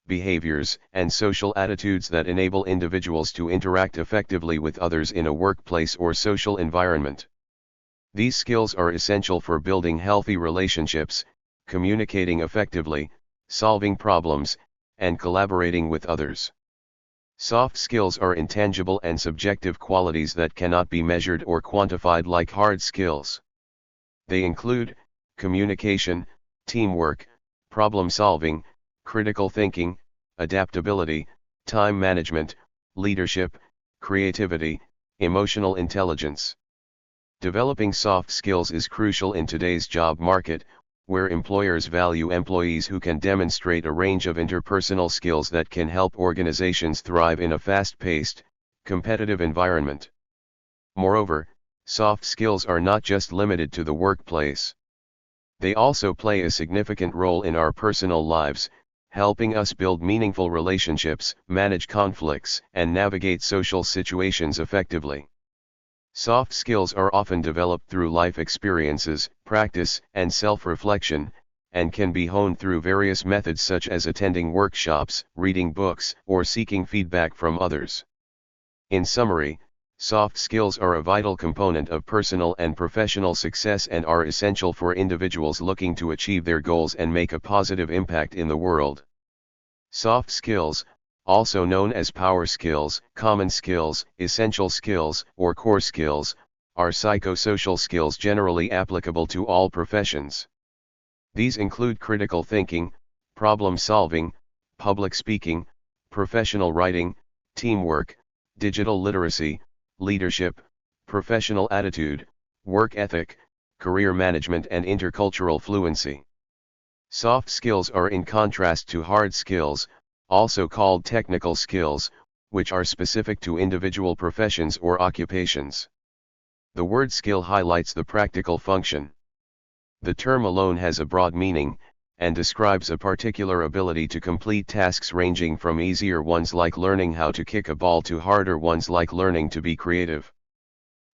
behaviors, and social attitudes that enable individuals to interact effectively with others in a workplace or social environment. These skills are essential for building healthy relationships, communicating effectively, solving problems, and collaborating with others. Soft skills are intangible and subjective qualities that cannot be measured or quantified like hard skills. They include communication, teamwork, problem solving, critical thinking, adaptability, time management, leadership, creativity, emotional intelligence. Developing soft skills is crucial in today's job market, where employers value employees who can demonstrate a range of interpersonal skills that can help organizations thrive in a fast-paced, competitive environment. Moreover, soft skills are not just limited to the workplace. They also play a significant role in our personal lives, helping us build meaningful relationships, manage conflicts, and navigate social situations effectively. Soft skills are often developed through life experiences, practice, and self-reflection, and can be honed through various methods such as attending workshops, reading books, or seeking feedback from others. In summary, soft skills are a vital component of personal and professional success and are essential for individuals looking to achieve their goals and make a positive impact in the world. Soft skills, also known as power skills, common skills, essential skills, or core skills, are psychosocial skills generally applicable to all professions. These include critical thinking, problem solving, public speaking, professional writing, teamwork, digital literacy, leadership, professional attitude, work ethic, career management, and intercultural fluency. Soft skills are in contrast to hard skills, also called technical skills, which are specific to individual professions or occupations. The word skill highlights the practical function. The term alone has a broad meaning, and describes a particular ability to complete tasks ranging from easier ones like learning how to kick a ball to harder ones like learning to be creative.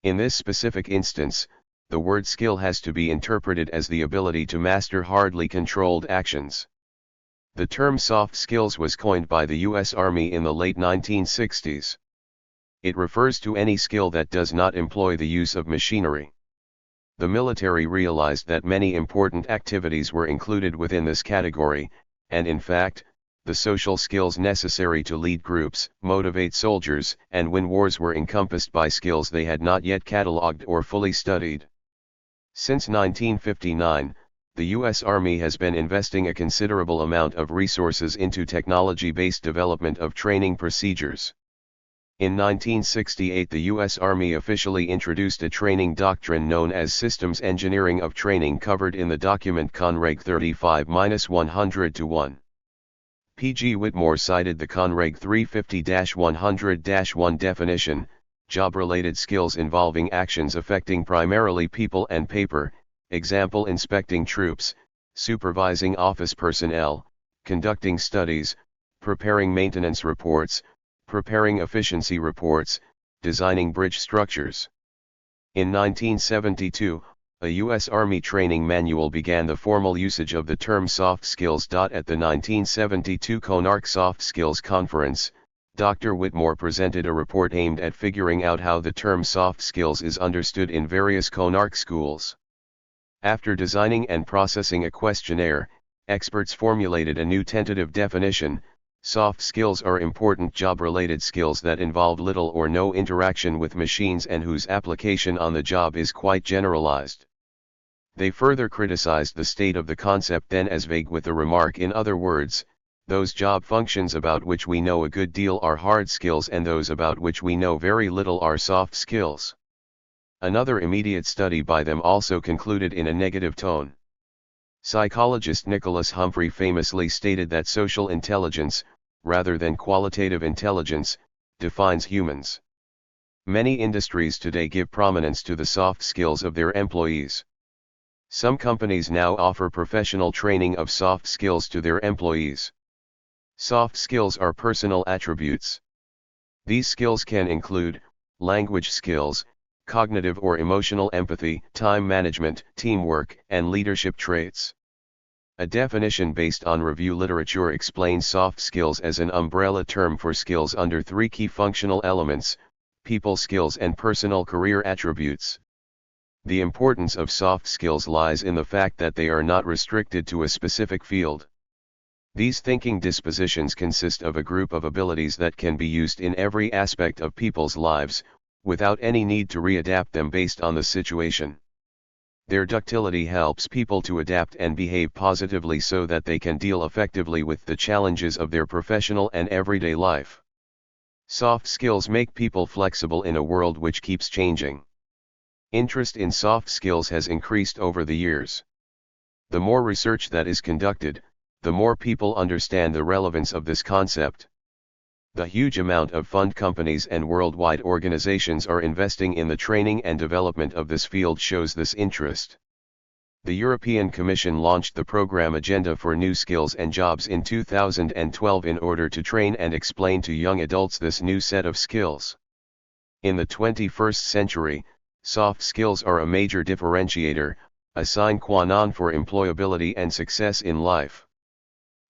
In this specific instance, the word skill has to be interpreted as the ability to master hardly controlled actions. The term soft skills was coined by the U.S. Army in the late 1960s. It refers to any skill that does not employ the use of machinery. The military realized that many important activities were included within this category, and in fact, the social skills necessary to lead groups, motivate soldiers, and win wars were encompassed by skills they had not yet catalogued or fully studied. Since 1959, the U.S. Army has been investing a considerable amount of resources into technology-based development of training procedures. In 1968, the U.S. Army officially introduced a training doctrine known as Systems Engineering of Training covered in the document Conreg 35-100-1. P.G. Whitmore cited the Conreg 350-100-1 definition, job-related skills involving actions affecting primarily people and paper, example inspecting troops, supervising office personnel, conducting studies, preparing maintenance reports, preparing efficiency reports, designing bridge structures. In 1972, a U.S. Army training manual began the formal usage of the term soft skills. At the 1972 CONARC Soft Skills Conference, Dr. Whitmore presented a report aimed at figuring out how the term soft skills is understood in various CONARC schools. After designing and processing a questionnaire, experts formulated a new tentative definition. Soft skills are important job-related skills that involve little or no interaction with machines and whose application on the job is quite generalized. They further criticized the state of the concept then as vague with the remark, in other words, those job functions about which we know a good deal are hard skills and those about which we know very little are soft skills. Another immediate study by them also concluded in a negative tone. Psychologist Nicholas Humphrey famously stated that social intelligence, rather than qualitative intelligence, defines humans. Many industries today give prominence to the soft skills of their employees. Some companies now offer professional training of soft skills to their employees. Soft skills are personal attributes. These skills can include language skills, cognitive or emotional empathy, time management, teamwork, and leadership traits. A definition based on review literature explains soft skills as an umbrella term for skills under three key functional elements: people skills and personal career attributes. The importance of soft skills lies in the fact that they are not restricted to a specific field. These thinking dispositions consist of a group of abilities that can be used in every aspect of people's lives, without any need to readapt them based on the situation. Their ductility helps people to adapt and behave positively so that they can deal effectively with the challenges of their professional and everyday life. Soft skills make people flexible in a world which keeps changing. Interest in soft skills has increased over the years. The more research that is conducted, the more people understand the relevance of this concept. The huge amount of fund companies and worldwide organizations are investing in the training and development of this field shows this interest. The European Commission launched the program Agenda for New Skills and Jobs in 2012 in order to train and explain to young adults this new set of skills. In the 21st century, soft skills are a major differentiator, a sine qua non for employability and success in life.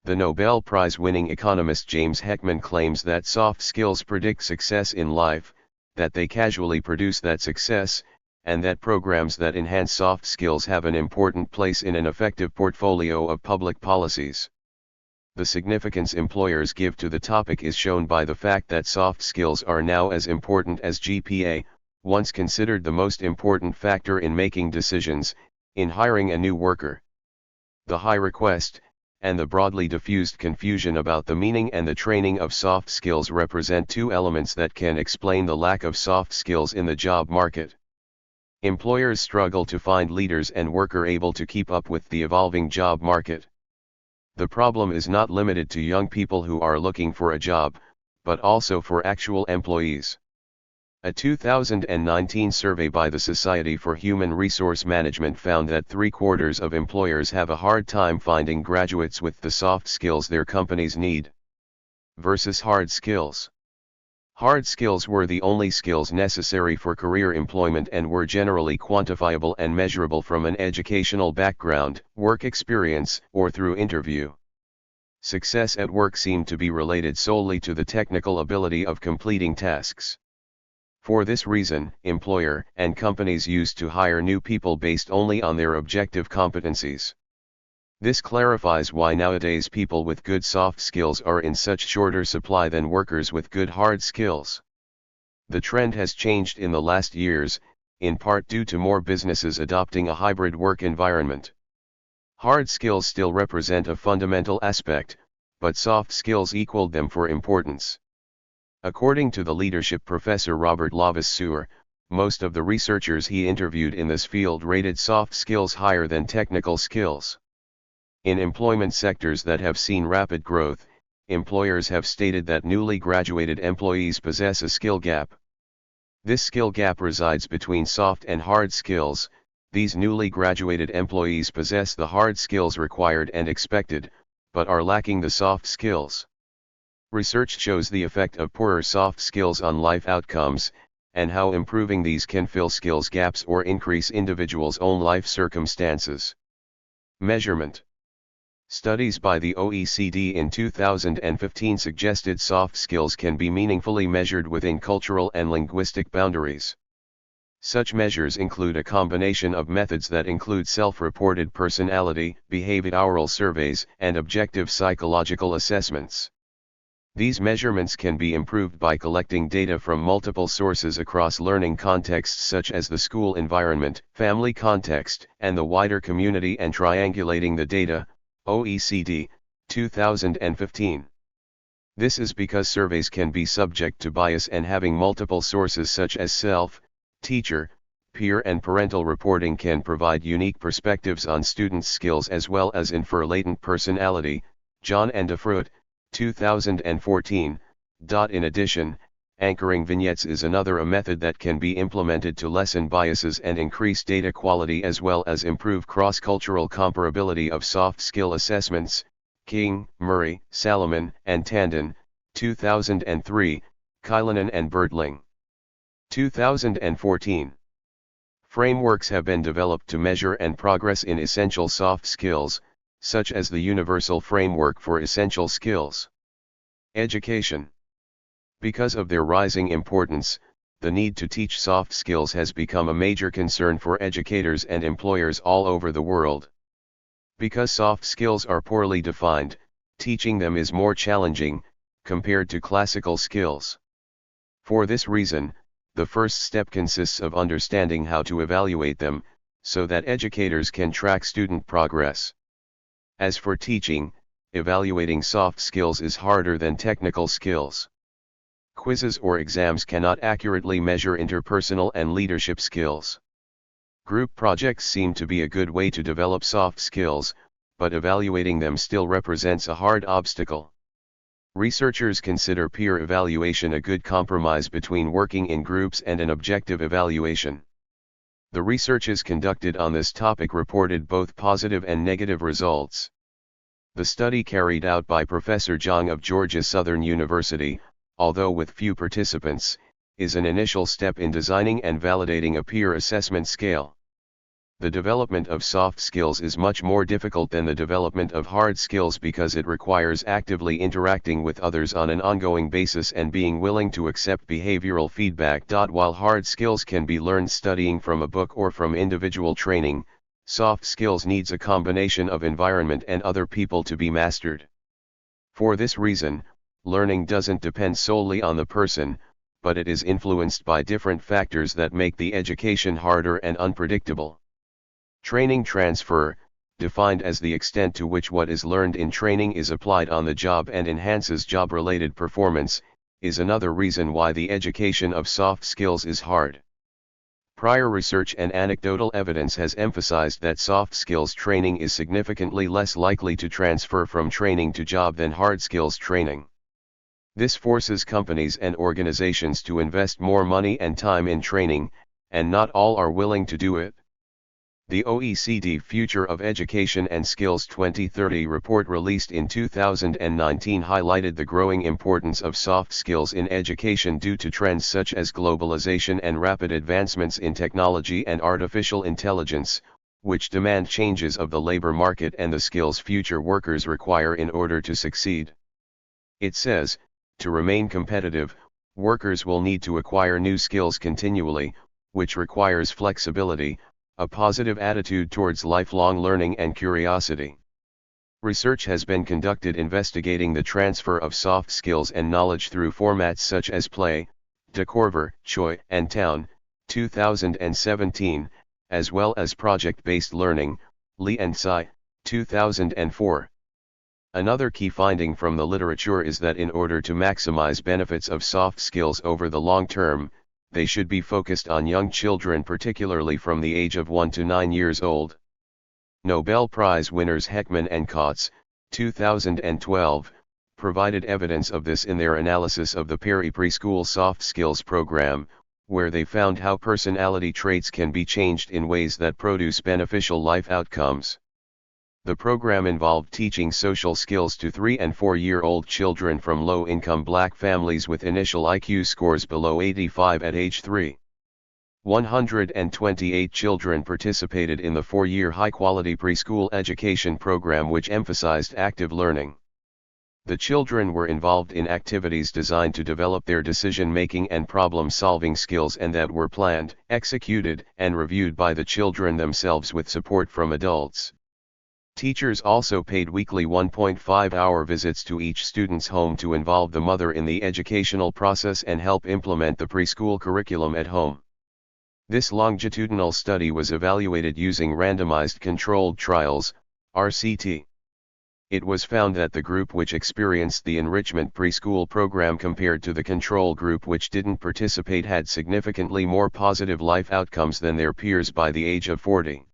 The Nobel Prize-winning economist James Heckman claims that soft skills predict success in life, that they causally produce that success, and that programs that enhance soft skills have an important place in an effective portfolio of public policies. The significance employers give to the topic is shown by the fact that soft skills are now as important as GPA, once considered the most important factor in making decisions, in hiring a new worker. The high request, and the broadly diffused confusion about the meaning and the training of soft skills represent two elements that can explain the lack of soft skills in the job market. Employers struggle to find leaders and workers able to keep up with the evolving job market. The problem is not limited to young people who are looking for a job, but also for actual employees. A 2019 survey by the Society for Human Resource Management found that 3/4 of employers have a hard time finding graduates with the soft skills their companies need. Versus hard skills. Hard skills were the only skills necessary for career employment and were generally quantifiable and measurable from an educational background, work experience, or through interview. Success at work seemed to be related solely to the technical ability of completing tasks. For this reason, employer and companies used to hire new people based only on their objective competencies. This clarifies why nowadays people with good soft skills are in such shorter supply than workers with good hard skills. The trend has changed in the last years, in part due to more businesses adopting a hybrid work environment. Hard skills still represent a fundamental aspect, but soft skills equaled them for importance. According to the leadership professor Robert Levasseur, most of the researchers he interviewed in this field rated soft skills higher than technical skills. In employment sectors that have seen rapid growth, employers have stated that newly graduated employees possess a skill gap. This skill gap resides between soft and hard skills. These newly graduated employees possess the hard skills required and expected, but are lacking the soft skills. Research shows the effect of poorer soft skills on life outcomes, and how improving these can fill skills gaps or increase individuals' own life circumstances. Measurement. Studies by the OECD in 2015 suggested soft skills can be meaningfully measured within cultural and linguistic boundaries. Such measures include a combination of methods that include self-reported personality, behavioral surveys, and objective psychological assessments. These measurements can be improved by collecting data from multiple sources across learning contexts such as the school environment, family context, and the wider community and triangulating the data, OECD, 2015. This is because surveys can be subject to bias and having multiple sources such as self, teacher, peer and parental reporting can provide unique perspectives on students' skills as well as infer latent personality, John and DeFruit, 2014. In addition, anchoring vignettes is another method that can be implemented to lessen biases and increase data quality as well as improve cross-cultural comparability of soft skill assessments. King, Murray, Salomon, and Tandon, 2003, Kylanen and Bertling, 2014. Frameworks have been developed to measure and progress in essential soft skills, such as the Universal Framework for Essential Skills. Education. Because of their rising importance, the need to teach soft skills has become a major concern for educators and employers all over the world. Because soft skills are poorly defined, teaching them is more challenging, compared to classical skills. For this reason, the first step consists of understanding how to evaluate them, so that educators can track student progress. As for teaching, evaluating soft skills is harder than technical skills. Quizzes or exams cannot accurately measure interpersonal and leadership skills. Group projects seem to be a good way to develop soft skills, but evaluating them still represents a hard obstacle. Researchers consider peer evaluation a good compromise between working in groups and an objective evaluation. The researches conducted on this topic reported both positive and negative results. The study carried out by Professor Zhang of Georgia Southern University, although with few participants, is an initial step in designing and validating a peer assessment scale. The development of soft skills is much more difficult than the development of hard skills because it requires actively interacting with others on an ongoing basis and being willing to accept behavioral feedback. While hard skills can be learned studying from a book or from individual training, soft skills needs a combination of environment and other people to be mastered. For this reason, learning doesn't depend solely on the person, but it is influenced by different factors that make the education harder and unpredictable. Training transfer, defined as the extent to which what is learned in training is applied on the job and enhances job-related performance, is another reason why the education of soft skills is hard. Prior research and anecdotal evidence has emphasized that soft skills training is significantly less likely to transfer from training to job than hard skills training. This forces companies and organizations to invest more money and time in training, and not all are willing to do it. The OECD Future of Education and Skills 2030 report released in 2019 highlighted the growing importance of soft skills in education due to trends such as globalization and rapid advancements in technology and artificial intelligence, which demand changes of the labor market and the skills future workers require in order to succeed. It says, to remain competitive, workers will need to acquire new skills continually, which requires flexibility, a positive attitude towards lifelong learning and curiosity. Research has been conducted investigating the transfer of soft skills and knowledge through formats such as play, DeCorver, Choi, and Town, 2017, as well as project-based learning, Lee and Tsai, 2004. Another key finding from the literature is that in order to maximize benefits of soft skills over the long term, they should be focused on young children, particularly from the age of 1 to 9 years old. Nobel Prize winners Heckman and Kotz, 2012, provided evidence of this in their analysis of the Perry Preschool Soft Skills program, where they found how personality traits can be changed in ways that produce beneficial life outcomes. The program involved teaching social skills to 3- and 4-year-old children from low-income black families with initial IQ scores below 85 at age 3. 128 children participated in the 4-year high-quality preschool education program, which emphasized active learning. The children were involved in activities designed to develop their decision-making and problem-solving skills and that were planned, executed, and reviewed by the children themselves with support from adults. Teachers also paid weekly 1.5-hour visits to each student's home to involve the mother in the educational process and help implement the preschool curriculum at home. This longitudinal study was evaluated using randomized controlled trials, RCT. It was found that the group which experienced the enrichment preschool program compared to the control group which didn't participate had significantly more positive life outcomes than their peers by the age of 40.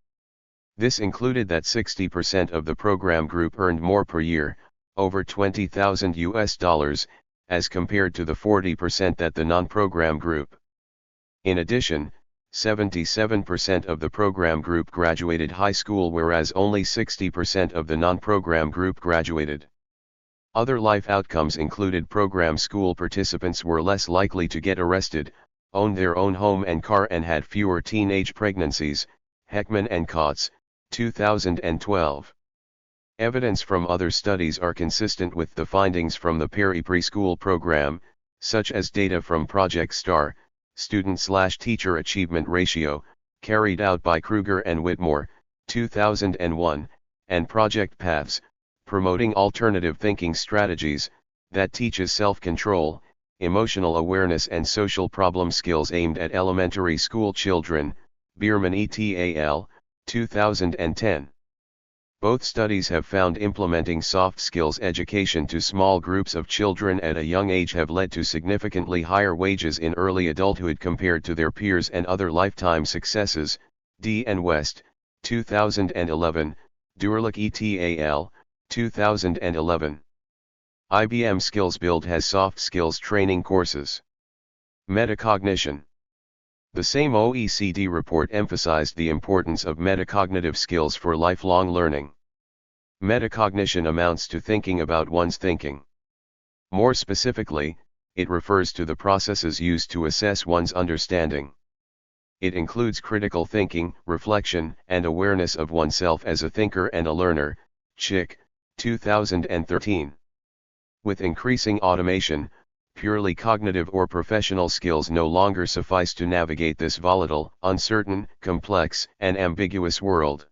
This included that 60% of the program group earned more per year, over $20,000, as compared to the 40% that the non-program group. In addition, 77% of the program group graduated high school, whereas only 60% of the non-program group graduated. Other life outcomes included program school participants were less likely to get arrested, owned their own home and car, and had fewer teenage pregnancies, Heckman and Kotz, 2012. Evidence from other studies are consistent with the findings from the PERI preschool program, such as data from Project STAR, Student/Teacher Achievement Ratio, carried out by Kruger and Whitmore, 2001, and Project PATHS, Promoting Alternative Thinking Strategies, that teaches self-control, emotional awareness and social problem skills aimed at elementary school children, Bierman et al., 2010. Both studies have found implementing soft skills education to small groups of children at a young age have led to significantly higher wages in early adulthood compared to their peers and other lifetime successes, D. and West, 2011, Durlick et al., 2011. IBM Skills Build has soft skills training courses. Metacognition. The same OECD report emphasized the importance of metacognitive skills for lifelong learning. Metacognition amounts to thinking about one's thinking. More specifically, it refers to the processes used to assess one's understanding. It includes critical thinking, reflection, and awareness of oneself as a thinker and a learner, Chick, 2013. With increasing automation, purely cognitive or professional skills no longer suffice to navigate this volatile, uncertain, complex, and ambiguous world.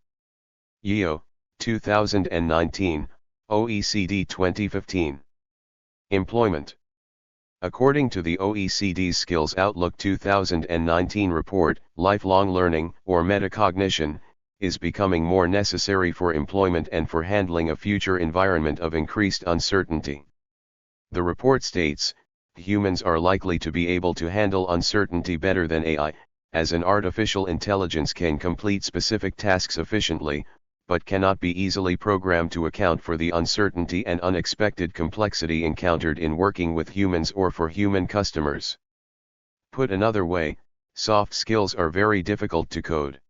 Yeo, 2019, OECD 2015. Employment. According to the OECD's Skills Outlook 2019 report, lifelong learning, or metacognition, is becoming more necessary for employment and for handling a future environment of increased uncertainty. The report states, humans are likely to be able to handle uncertainty better than AI, as an artificial intelligence can complete specific tasks efficiently, but cannot be easily programmed to account for the uncertainty and unexpected complexity encountered in working with humans or for human customers. Put another way, soft skills are very difficult to code.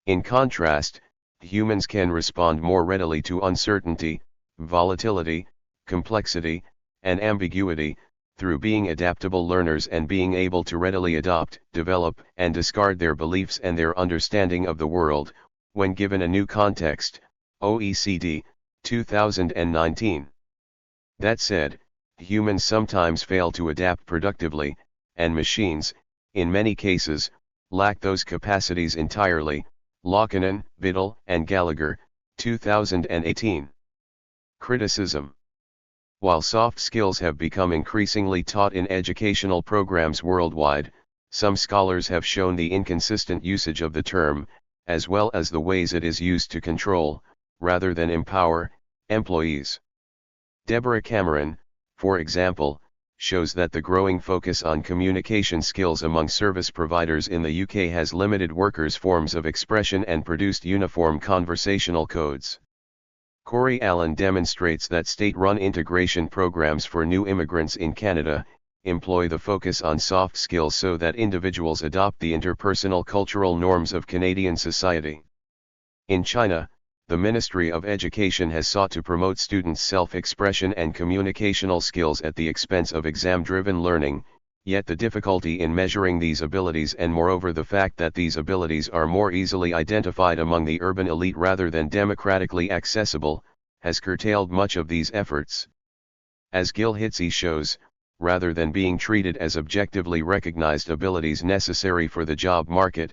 In contrast, humans can respond more readily to uncertainty, volatility, complexity, and ambiguity, through being adaptable learners and being able to readily adopt, develop, and discard their beliefs and their understanding of the world, when given a new context, OECD, 2019. That said, humans sometimes fail to adapt productively, and machines, in many cases, lack those capacities entirely, Laukkanen, Biddle, and Gallagher, 2018. Criticism. While soft skills have become increasingly taught in educational programs worldwide, some scholars have shown the inconsistent usage of the term, as well as the ways it is used to control, rather than empower, employees. Deborah Cameron, for example, shows that the growing focus on communication skills among service providers in the UK has limited workers' forms of expression and produced uniform conversational codes. Corey Allen demonstrates that state-run integration programs for new immigrants in Canada employ the focus on soft skills so that individuals adopt the interpersonal cultural norms of Canadian society. In China, the Ministry of Education has sought to promote students' self-expression and communicational skills at the expense of exam-driven learning, yet the difficulty in measuring these abilities and moreover the fact that these abilities are more easily identified among the urban elite rather than democratically accessible, has curtailed much of these efforts. As Gil Hitze shows, rather than being treated as objectively recognized abilities necessary for the job market,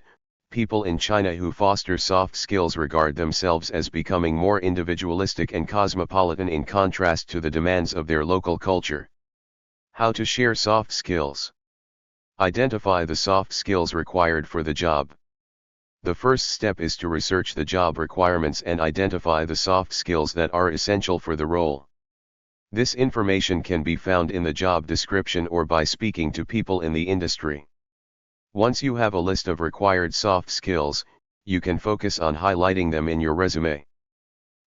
people in China who foster soft skills regard themselves as becoming more individualistic and cosmopolitan in contrast to the demands of their local culture. How to share soft skills. Identify the soft skills required for the job. The first step is to research the job requirements and identify the soft skills that are essential for the role. This information can be found in the job description or by speaking to people in the industry. Once you have a list of required soft skills, you can focus on highlighting them in your resume.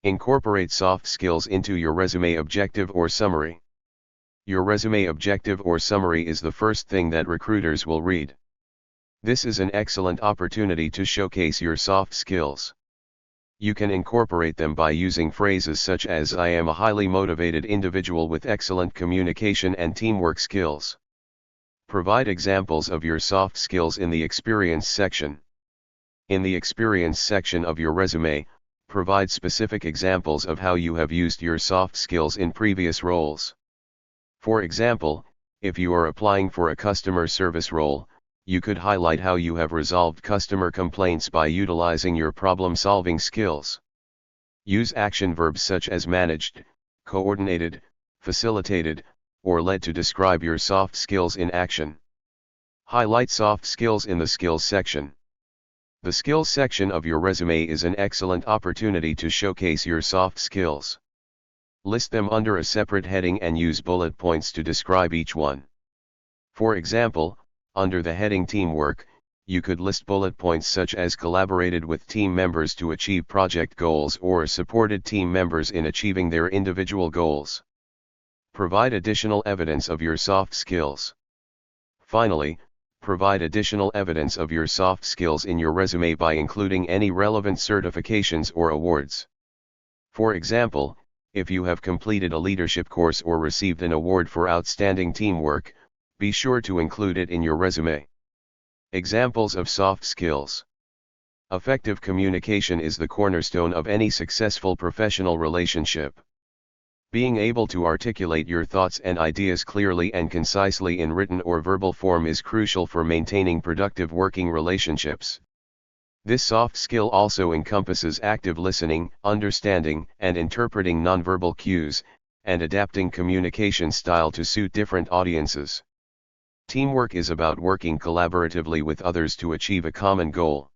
Incorporate soft skills into your resume objective or summary. Your resume objective or summary is the first thing that recruiters will read. This is an excellent opportunity to showcase your soft skills. You can incorporate them by using phrases such as "I am a highly motivated individual with excellent communication and teamwork skills." Provide examples of your soft skills in the experience section. In the experience section of your resume, Provide specific examples of how you have used your soft skills in previous roles. For example, if you are applying for a customer service role, you could highlight how you have resolved customer complaints by utilizing your problem-solving skills. Use action verbs such as managed, coordinated, facilitated, or led to describe your soft skills in action. Highlight soft skills in the skills section. The skills section of your resume is an excellent opportunity to showcase your soft skills. List them under a separate heading and use bullet points to describe each one. For example, under the heading Teamwork, you could list bullet points such as collaborated with team members to achieve project goals or supported team members in achieving their individual goals. Provide additional evidence of your soft skills. Finally, provide additional evidence of your soft skills in your resume by including any relevant certifications or awards. For example, if you have completed a leadership course or received an award for outstanding teamwork, be sure to include it in your resume. Examples of soft skills. Effective communication is the cornerstone of any successful professional relationship. Being able to articulate your thoughts and ideas clearly and concisely in written or verbal form is crucial for maintaining productive working relationships. This soft skill also encompasses active listening, understanding and interpreting nonverbal cues, and adapting communication style to suit different audiences. Teamwork is about working collaboratively with others to achieve a common goal.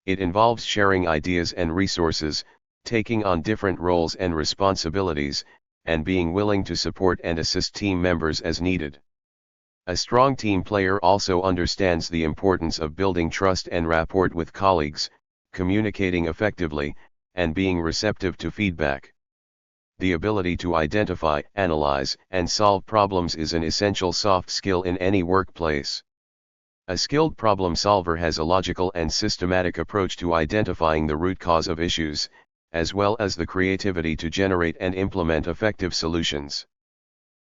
It involves sharing ideas and resources, taking on different roles and responsibilities, and being willing to support and assist team members as needed. A strong team player also understands the importance of building trust and rapport with colleagues, communicating effectively, and being receptive to feedback. The ability to identify, analyze, and solve problems is an essential soft skill in any workplace. A skilled problem solver has a logical and systematic approach to identifying the root cause of issues, as well as the creativity to generate and implement effective solutions.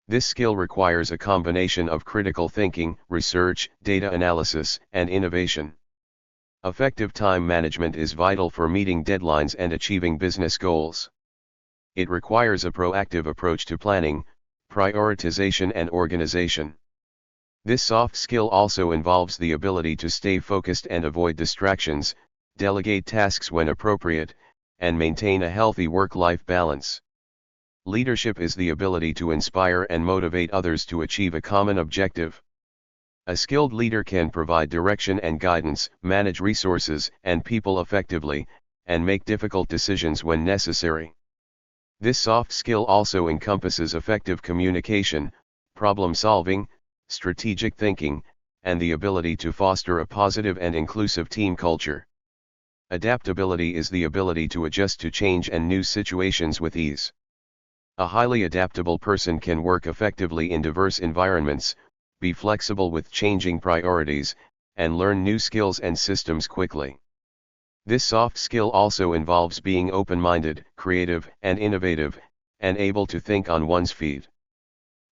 This skill requires a combination of critical thinking, research, data analysis, and innovation. Effective time management is vital for meeting deadlines and achieving business goals. It requires a proactive approach to planning, prioritization, and organization. This soft skill also involves the ability to stay focused and avoid distractions, delegate tasks when appropriate, and maintain a healthy work-life balance. Leadership is the ability to inspire and motivate others to achieve a common objective. A skilled leader can provide direction and guidance, manage resources and people effectively, and make difficult decisions when necessary. This soft skill also encompasses effective communication, problem solving, strategic thinking, and the ability to foster a positive and inclusive team culture. Adaptability is the ability to adjust to change and new situations with ease. A highly adaptable person can work effectively in diverse environments, be flexible with changing priorities, and learn new skills and systems quickly. This soft skill also involves being open-minded, creative, and innovative, and able to think on one's feet.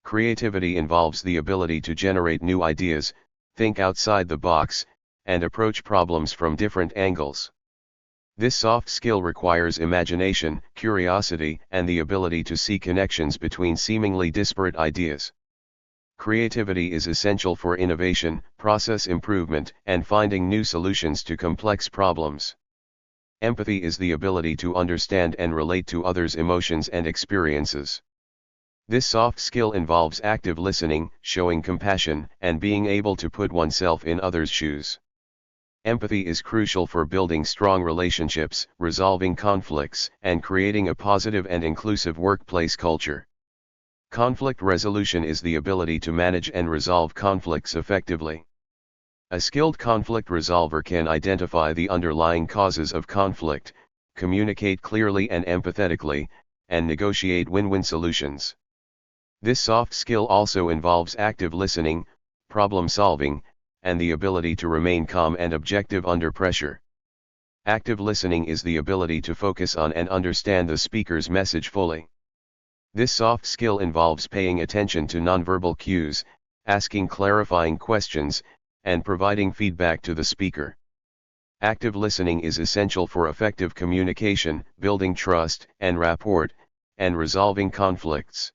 Creativity involves the ability to generate new ideas, think outside the box, and approach problems from different angles. This soft skill requires imagination, curiosity, and the ability to see connections between seemingly disparate ideas. Creativity is essential for innovation, process improvement, and finding new solutions to complex problems. Empathy is the ability to understand and relate to others' emotions and experiences. This soft skill involves active listening, showing compassion, and being able to put oneself in others' shoes. Empathy is crucial for building strong relationships, resolving conflicts, and creating a positive and inclusive workplace culture. Conflict resolution is the ability to manage and resolve conflicts effectively. A skilled conflict resolver can identify the underlying causes of conflict, communicate clearly and empathetically, and negotiate win-win solutions. This soft skill also involves active listening, problem solving, and the ability to remain calm and objective under pressure. Active listening is the ability to focus on and understand the speaker's message fully. This soft skill involves paying attention to nonverbal cues, asking clarifying questions, and providing feedback to the speaker. Active listening is essential for effective communication, building trust and rapport, and resolving conflicts.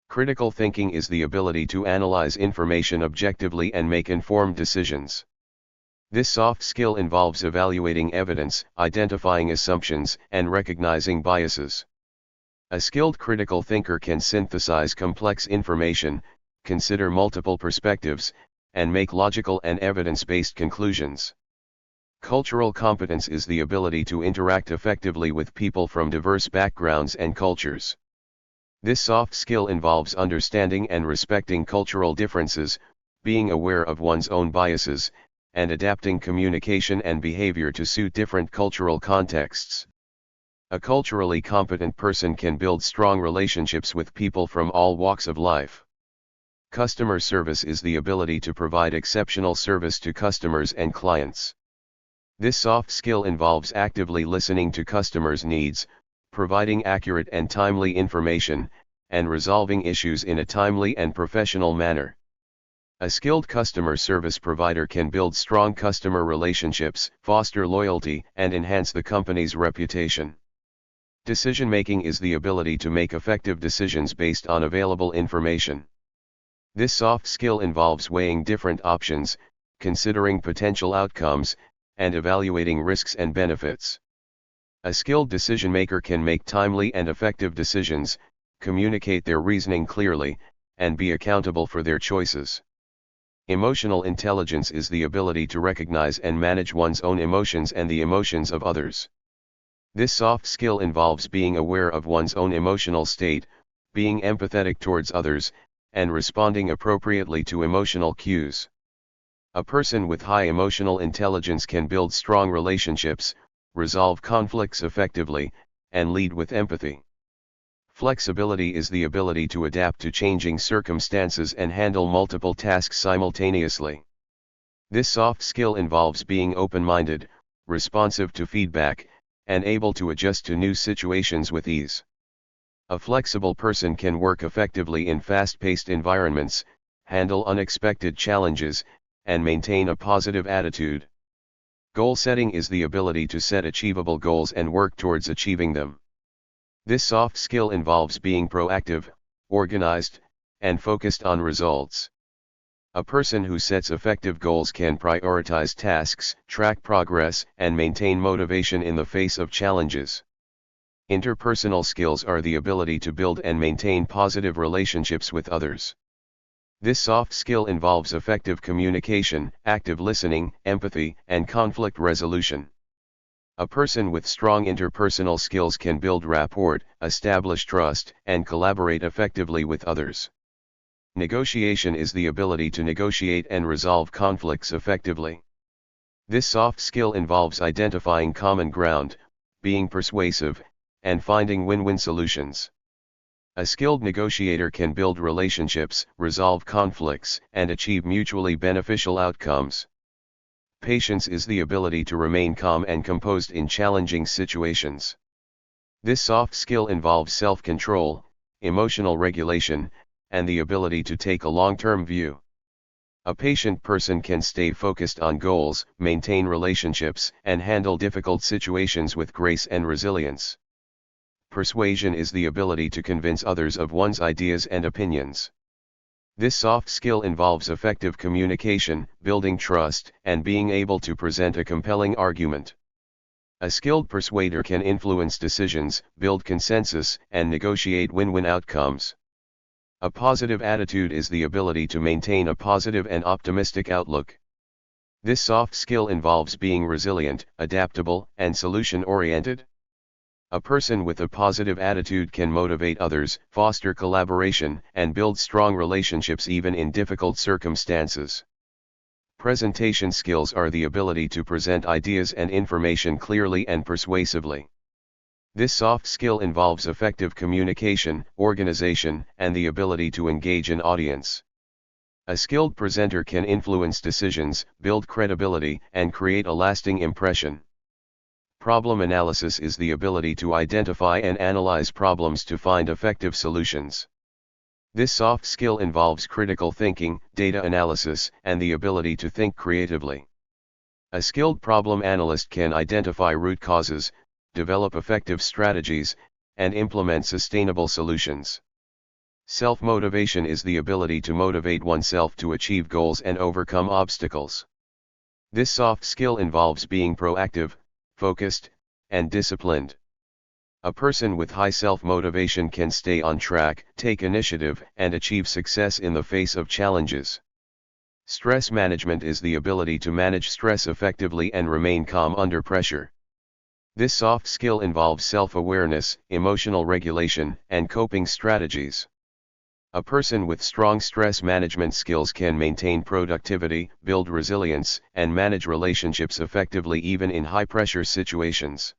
Critical thinking is the ability to analyze information objectively and make informed decisions. This soft skill involves evaluating evidence, identifying assumptions, and recognizing biases. A skilled critical thinker can synthesize complex information, consider multiple perspectives, and make logical and evidence-based conclusions. Cultural competence is the ability to interact effectively with people from diverse backgrounds and cultures. This soft skill involves understanding and respecting cultural differences, being aware of one's own biases, and adapting communication and behavior to suit different cultural contexts. A culturally competent person can build strong relationships with people from all walks of life. Customer service is the ability to provide exceptional service to customers and clients. This soft skill involves actively listening to customers' needs, providing accurate and timely information, and resolving issues in a timely and professional manner. A skilled customer service provider can build strong customer relationships, foster loyalty, and enhance the company's reputation. Decision-making is the ability to make effective decisions based on available information. This soft skill involves weighing different options, considering potential outcomes, and evaluating risks and benefits. A skilled decision-maker can make timely and effective decisions, communicate their reasoning clearly, and be accountable for their choices. Emotional intelligence is the ability to recognize and manage one's own emotions and the emotions of others. This soft skill involves being aware of one's own emotional state, being empathetic towards others, and responding appropriately to emotional cues. A person with high emotional intelligence can build strong relationships, resolve conflicts effectively, and lead with empathy. Flexibility is the ability to adapt to changing circumstances and handle multiple tasks simultaneously. This soft skill involves being open-minded, responsive to feedback, and able to adjust to new situations with ease. A flexible person can work effectively in fast-paced environments, handle unexpected challenges, and maintain a positive attitude. Goal setting is the ability to set achievable goals and work towards achieving them. This soft skill involves being proactive, organized, and focused on results. A person who sets effective goals can prioritize tasks, track progress, and maintain motivation in the face of challenges. Interpersonal skills are the ability to build and maintain positive relationships with others. This soft skill involves effective communication, active listening, empathy, and conflict resolution. A person with strong interpersonal skills can build rapport, establish trust, and collaborate effectively with others. Negotiation is the ability to negotiate and resolve conflicts effectively. This soft skill involves identifying common ground, being persuasive, and finding win-win solutions. A skilled negotiator can build relationships, resolve conflicts, and achieve mutually beneficial outcomes. Patience is the ability to remain calm and composed in challenging situations. This soft skill involves self-control, emotional regulation, and the ability to take a long-term view. A patient person can stay focused on goals, maintain relationships, and handle difficult situations with grace and resilience. Persuasion is the ability to convince others of one's ideas and opinions. This soft skill involves effective communication, building trust, and being able to present a compelling argument. A skilled persuader can influence decisions, build consensus, and negotiate win-win outcomes. A positive attitude is the ability to maintain a positive and optimistic outlook. This soft skill involves being resilient, adaptable, and solution-oriented. A person with a positive attitude can motivate others, foster collaboration, and build strong relationships even in difficult circumstances. Presentation skills are the ability to present ideas and information clearly and persuasively. This soft skill involves effective communication, organization, and the ability to engage an audience. A skilled presenter can influence decisions, build credibility, and create a lasting impression. Problem analysis is the ability to identify and analyze problems to find effective solutions. This soft skill involves critical thinking, data analysis, and the ability to think creatively. A skilled problem analyst can identify root causes, develop effective strategies, and implement sustainable solutions. Self-motivation is the ability to motivate oneself to achieve goals and overcome obstacles. This soft skill involves being proactive, focused, and disciplined. A person with high self-motivation can stay on track, take initiative, and achieve success in the face of challenges. Stress management is the ability to manage stress effectively and remain calm under pressure. This soft skill involves self-awareness, emotional regulation, and coping strategies. A person with strong stress management skills can maintain productivity, build resilience, and manage relationships effectively even in high-pressure situations.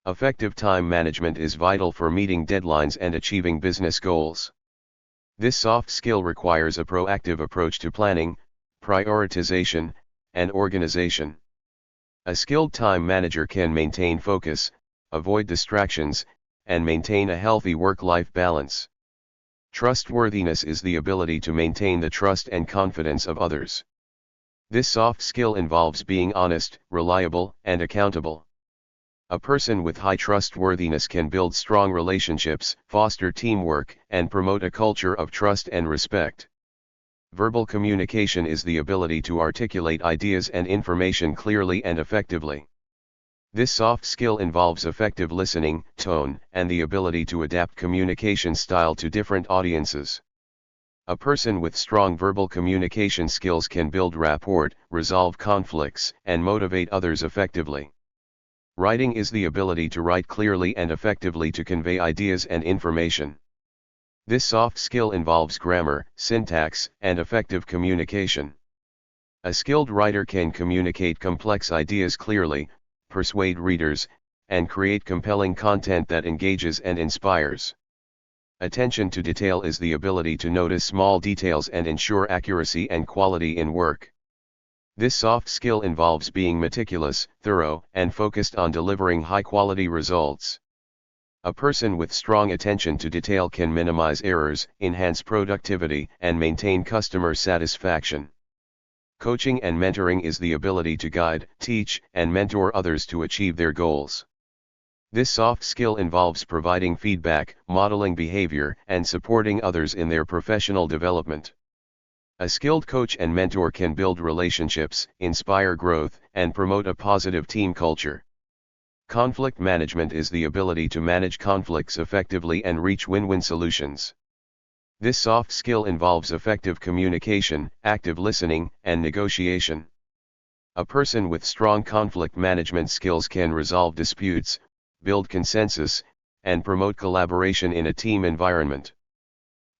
Effective time management is vital for meeting deadlines and achieving business goals. This soft skill requires a proactive approach to planning, prioritization, and organization. A skilled time manager can maintain focus, avoid distractions, and maintain a healthy work-life balance. Trustworthiness is the ability to maintain the trust and confidence of others. This soft skill involves being honest, reliable, and accountable. A person with high trustworthiness can build strong relationships, foster teamwork, and promote a culture of trust and respect. Verbal communication is the ability to articulate ideas and information clearly and effectively. This soft skill involves effective listening, tone, and the ability to adapt communication style to different audiences. A person with strong verbal communication skills can build rapport, resolve conflicts, and motivate others effectively. Writing is the ability to write clearly and effectively to convey ideas and information. This soft skill involves grammar, syntax, and effective communication. A skilled writer can communicate complex ideas clearly, persuade readers, and create compelling content that engages and inspires. Attention to detail is the ability to notice small details and ensure accuracy and quality in work. This soft skill involves being meticulous, thorough, and focused on delivering high-quality results. A person with strong attention to detail can minimize errors, enhance productivity, and maintain customer satisfaction. Coaching and mentoring is the ability to guide, teach, and mentor others to achieve their goals. This soft skill involves providing feedback, modeling behavior, and supporting others in their professional development. A skilled coach and mentor can build relationships, inspire growth, and promote a positive team culture. Conflict management is the ability to manage conflicts effectively and reach win-win solutions. This soft skill involves effective communication, active listening, and negotiation. A person with strong conflict management skills can resolve disputes, build consensus, and promote collaboration in a team environment.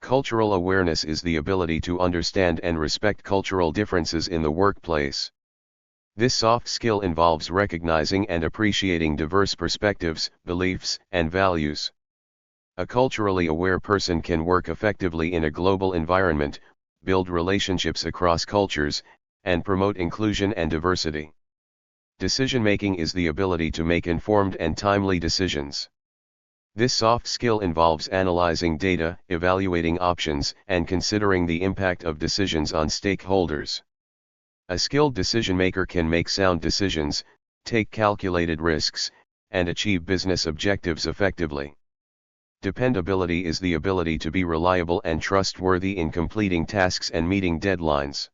Cultural awareness is the ability to understand and respect cultural differences in the workplace. This soft skill involves recognizing and appreciating diverse perspectives, beliefs, and values. A culturally aware person can work effectively in a global environment, build relationships across cultures, and promote inclusion and diversity. Decision-making is the ability to make informed and timely decisions. This soft skill involves analyzing data, evaluating options, and considering the impact of decisions on stakeholders. A skilled decision-maker can make sound decisions, take calculated risks, and achieve business objectives effectively. Dependability is the ability to be reliable and trustworthy in completing tasks and meeting deadlines.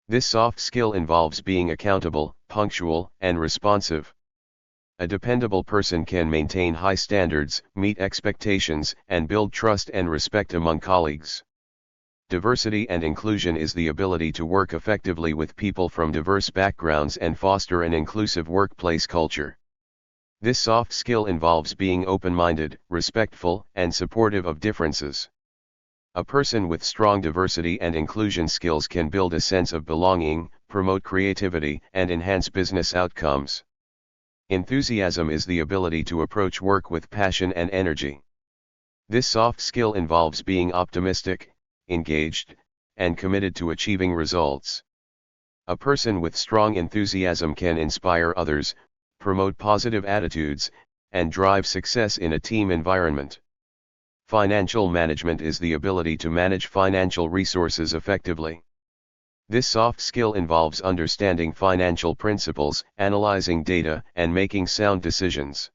This soft skill involves being accountable, punctual, and responsive. A dependable person can maintain high standards, meet expectations, and build trust and respect among colleagues. Diversity and inclusion is the ability to work effectively with people from diverse backgrounds and foster an inclusive workplace culture. This soft skill involves being open-minded, respectful, and supportive of differences. A person with strong diversity and inclusion skills can build a sense of belonging, promote creativity, and enhance business outcomes. Enthusiasm is the ability to approach work with passion and energy. This soft skill involves being optimistic, engaged, and committed to achieving results. A person with strong enthusiasm can inspire others, promote positive attitudes, and drive success in a team environment. Financial management is the ability to manage financial resources effectively. This soft skill involves understanding financial principles, analyzing data, and making sound decisions.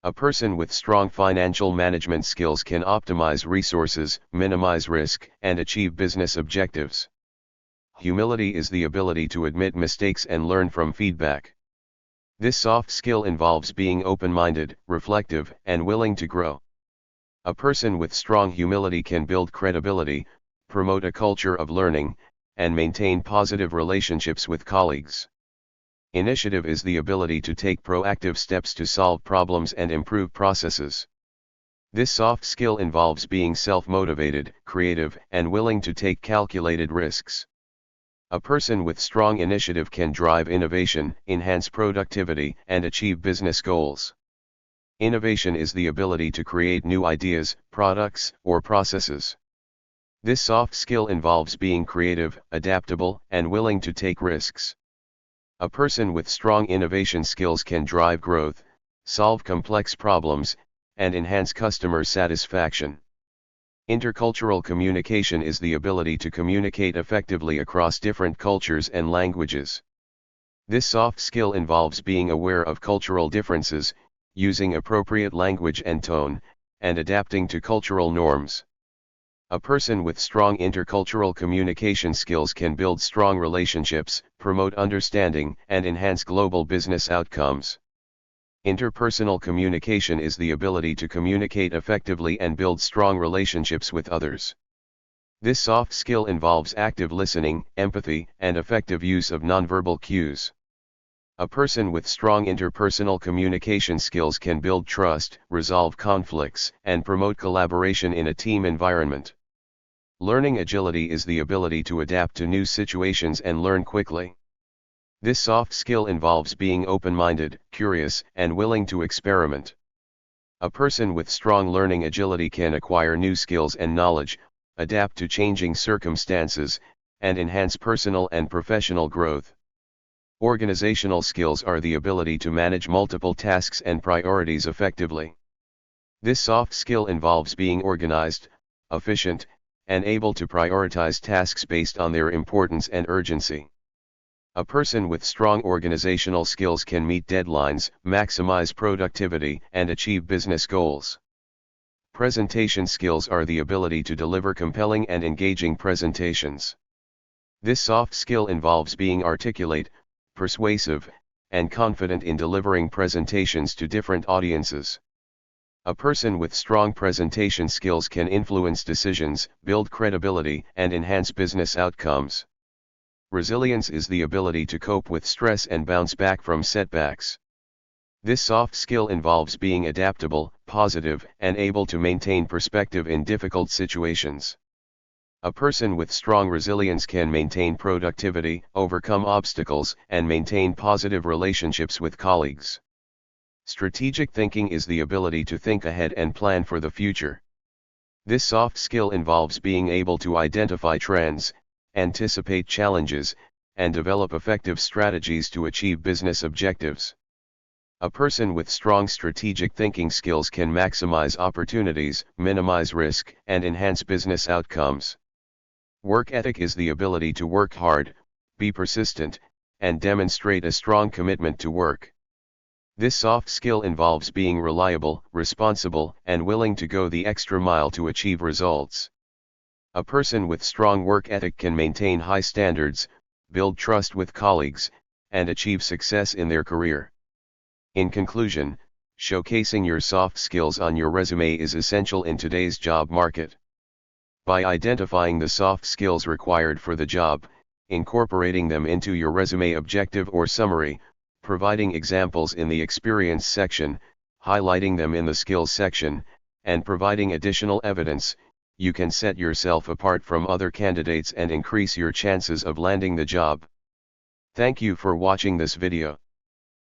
A person with strong financial management skills can optimize resources, minimize risk, and achieve business objectives. Humility is the ability to admit mistakes and learn from feedback. This soft skill involves being open-minded, reflective, and willing to grow. A person with strong humility can build credibility, promote a culture of learning, and maintain positive relationships with colleagues. Initiative is the ability to take proactive steps to solve problems and improve processes. This soft skill involves being self-motivated, creative, and willing to take calculated risks. A person with strong initiative can drive innovation, enhance productivity, and achieve business goals. Innovation is the ability to create new ideas, products, or processes. This soft skill involves being creative, adaptable, and willing to take risks. A person with strong innovation skills can drive growth, solve complex problems, and enhance customer satisfaction. Intercultural communication is the ability to communicate effectively across different cultures and languages. This soft skill involves being aware of cultural differences, using appropriate language and tone, and adapting to cultural norms. A person with strong intercultural communication skills can build strong relationships, promote understanding, and enhance global business outcomes. Interpersonal communication is the ability to communicate effectively and build strong relationships with others. This soft skill involves active listening, empathy, and effective use of nonverbal cues. A person with strong interpersonal communication skills can build trust, resolve conflicts, and promote collaboration in a team environment. Learning agility is the ability to adapt to new situations and learn quickly. This soft skill involves being open-minded, curious, and willing to experiment. A person with strong learning agility can acquire new skills and knowledge, adapt to changing circumstances, and enhance personal and professional growth. Organizational skills are the ability to manage multiple tasks and priorities effectively. This soft skill involves being organized, efficient, and able to prioritize tasks based on their importance and urgency. A person with strong organizational skills can meet deadlines, maximize productivity, and achieve business goals. Presentation skills are the ability to deliver compelling and engaging presentations. This soft skill involves being articulate, persuasive, and confident in delivering presentations to different audiences. A person with strong presentation skills can influence decisions, build credibility, and enhance business outcomes. Resilience is the ability to cope with stress and bounce back from setbacks. This soft skill involves being adaptable, positive, and able to maintain perspective in difficult situations. A person with strong resilience can maintain productivity, overcome obstacles, and maintain positive relationships with colleagues. Strategic thinking is the ability to think ahead and plan for the future. This soft skill involves being able to identify trends, anticipate challenges, and develop effective strategies to achieve business objectives. A person with strong strategic thinking skills can maximize opportunities, minimize risk, and enhance business outcomes. Work ethic is the ability to work hard, be persistent, and demonstrate a strong commitment to work. This soft skill involves being reliable, responsible, and willing to go the extra mile to achieve results. A person with strong work ethic can maintain high standards, build trust with colleagues, and achieve success in their career. In conclusion, showcasing your soft skills on your resume is essential in today's job market. By identifying the soft skills required for the job, incorporating them into your resume objective or summary, providing examples in the experience section, highlighting them in the skills section, and providing additional evidence, you can set yourself apart from other candidates and increase your chances of landing the job. Thank you for watching this video.